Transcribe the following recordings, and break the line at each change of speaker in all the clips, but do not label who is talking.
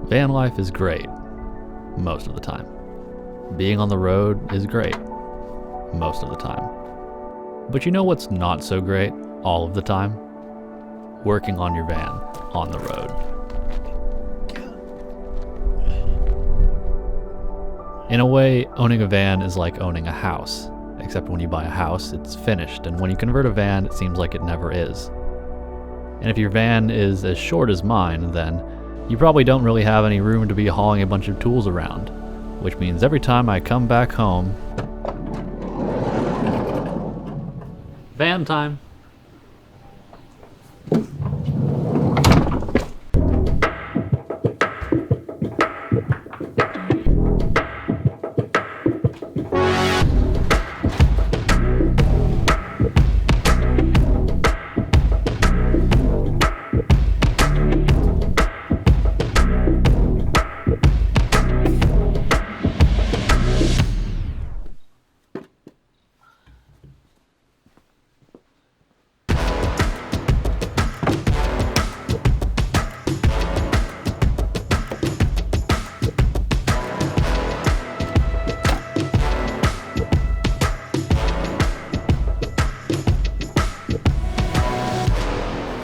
Van life is great, most of the time. Being on the road is great, most of the time. But you know what's not so great all of the time? Working on your van on the road. In a way, owning a van is like owning a house, except when you buy a house, it's finished, and when you convert a van, it seems like it never is. And if your van is as short as mine, then you probably don't really have any room to be hauling a bunch of tools around, which means every time I come back home, van time.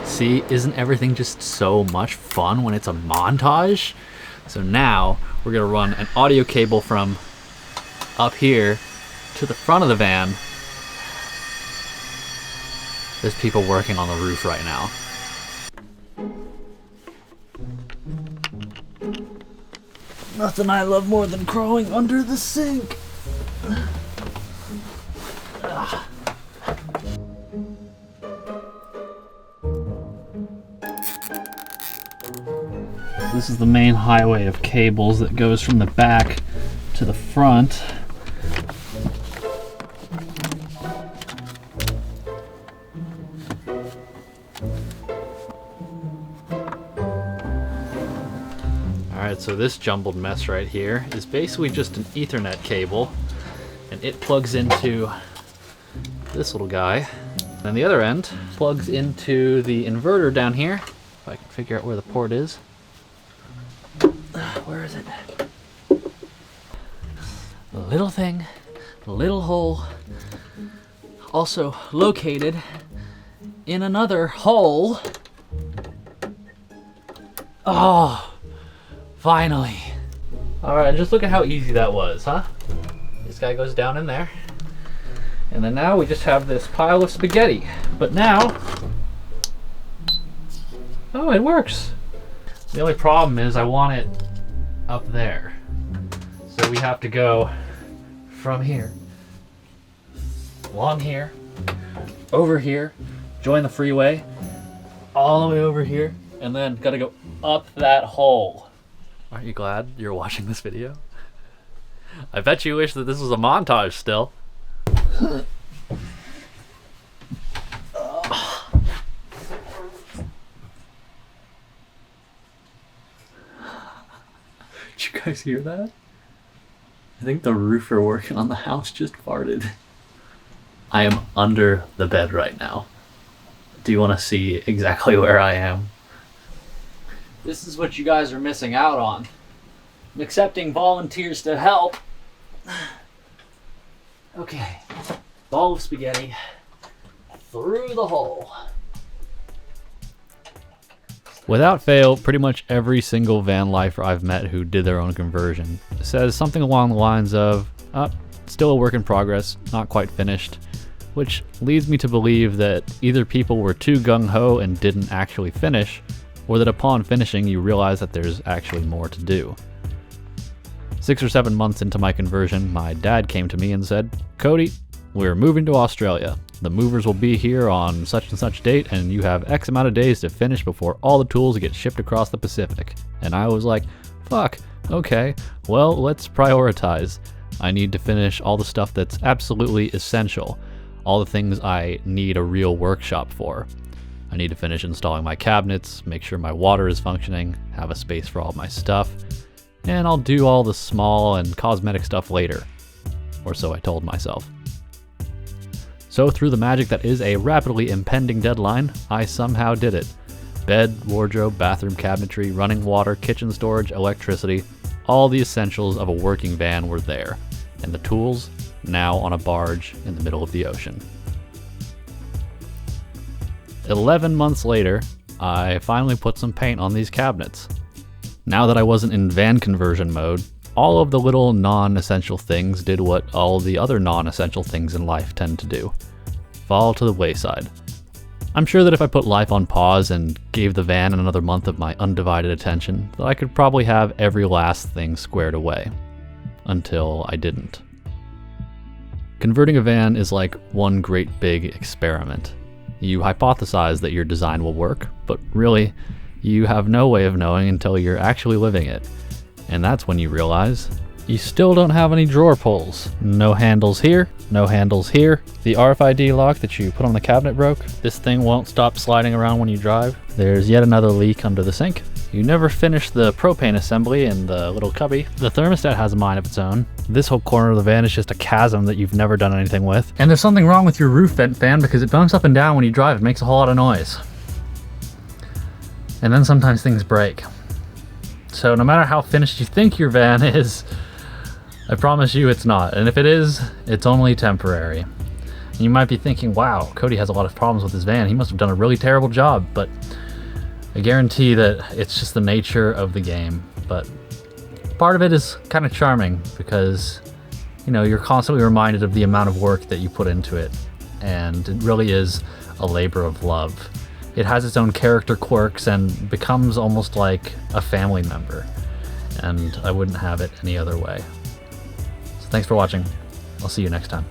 See, isn't everything just so much fun when it's a montage? So now we're gonna run an audio cable from up here to the front of the van. There's people working on the roof right now. Nothing I love more than crawling under the sink. This is the main highway of cables that goes from the back to the front. Alright, so this jumbled mess right here is basically just an Ethernet cable, and it plugs into this little guy. And the other end plugs into the inverter down here, if I can figure out where the port is. Where is it? A little thing, a little hole, also located in another hole. Oh, finally. All right, just look at how easy that was, huh? This guy goes down in there. And then now we just have this pile of spaghetti. But now, oh, it works. The only problem is I want it up there. So we have to go from here, along here, over here, join the freeway, all the way over here, and then gotta go up that hole. Aren't you glad you're watching this video? I bet you wish that this was a montage still. Did you guys hear that? I think the roofer working on the house just farted. I am under the bed right now. Do you want to see exactly where I am? This is what you guys are missing out on. I'm accepting volunteers to help. Okay, ball of spaghetti through the hole. Without fail, pretty much every single van lifer I've met who did their own conversion says something along the lines of, still a work in progress, not quite finished, which leads me to believe that either people were too gung-ho and didn't actually finish, or that upon finishing you realize that there's actually more to do. 6 or 7 months into my conversion, my dad came to me and said, "Cody, we're moving to Australia. The movers will be here on such and such date, and you have X amount of days to finish before all the tools get shipped across the Pacific." And I was like, fuck, okay, well, let's prioritize. I need to finish all the stuff that's absolutely essential, all the things I need a real workshop for. I need to finish installing my cabinets, make sure my water is functioning, have a space for all my stuff, and I'll do all the small and cosmetic stuff later. Or so I told myself. So through the magic that is a rapidly impending deadline, I somehow did it. Bed, wardrobe, bathroom cabinetry, running water, kitchen storage, electricity, all the essentials of a working van were there, and the tools now on a barge in the middle of the ocean. 11 months later, I finally put some paint on these cabinets. Now that I wasn't in van conversion mode, all of the little non-essential things did what all the other non-essential things in life tend to do: fall to the wayside. I'm sure that if I put life on pause and gave the van another month of my undivided attention, that I could probably have every last thing squared away. Until I didn't. Converting a van is like one great big experiment. You hypothesize that your design will work, but really, you have no way of knowing until you're actually living it. And that's when you realize you still don't have any drawer pulls. No handles here, no handles here. The RFID lock that you put on the cabinet broke. This thing won't stop sliding around when you drive. There's yet another leak under the sink. You never finished the propane assembly in the little cubby. The thermostat has a mind of its own. This whole corner of the van is just a chasm that you've never done anything with. And there's something wrong with your roof vent fan because it bumps up and down when you drive. It makes a whole lot of noise. And then sometimes things break. So no matter how finished you think your van is, I promise you it's not. And if it is, it's only temporary. And you might be thinking, wow, Cody has a lot of problems with his van. He must have done a really terrible job. But I guarantee that it's just the nature of the game. But part of it is kind of charming because, you know, you're constantly reminded of the amount of work that you put into it. And it really is a labor of love. It has its own character quirks and becomes almost like a family member. And I wouldn't have it any other way. So thanks for watching. I'll see you next time.